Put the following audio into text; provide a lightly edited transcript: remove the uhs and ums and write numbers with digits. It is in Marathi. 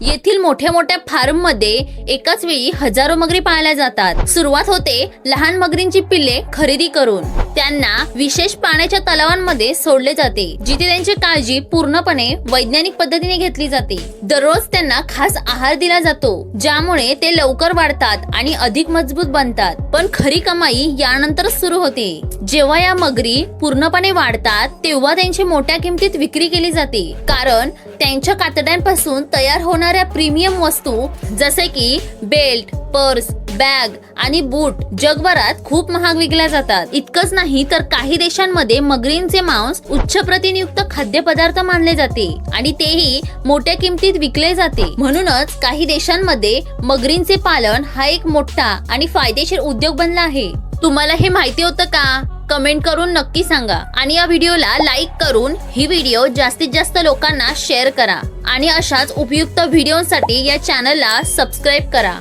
येथील मोठ्या मोठ्या फार्म मध्ये एकाच वेळी हजारो मगरी पाळल्या जातात। सुरुवात होते लहान मगरींची पिल्ले खरेदी करून त्यांना विशेष पाण्याच्या तलावांमध्ये सोडले जाते, जिथे त्यांची काळजी पूर्णपणे वैज्ञानिक पद्धतीने घेतली जाते। दररोज त्यांना खास आहार दिला जातो, ज्यामुळे ते लवकर वाढतात आणि अधिक मजबूत बनतात। पण खरी कमाई यानंतर सुरू होते। जेव्हा या मगरी पूर्णपणे वाढतात तेव्हा त्यांची मोठ्या किमतीत विक्री केली जाते, कारण त्यांच्या कातड्यांपासून तयार होणाऱ्या प्रीमियम वस्तू जसे की बेल्ट, पर्स, बॅग आणि बूट जगभरात खूप महाग विकल्या जातात। इतकंच नाही तर काही देशांमध्ये मगरींचे मांस उच्च प्रथिनयुक्त खाद्यपदार्थ मानले जाते आणि तेही मोठ्या किमतीत विकले जाते। म्हणूनच काही देशांमध्ये मगरींचे पालन हा एक मोठा आणि फायदेशीर उद्योग बनला आहे। तुम्हाला हे माहिती होतं का? कमेंट करून नक्की सांगा आणि या व्हिडिओला लाईक करून ही व्हिडिओ जास्तीत जास्त लोकांना शेअर करा आणि अशाच उपयुक्त व्हिडिओसाठी या चॅनलला सबस्क्राईब करा।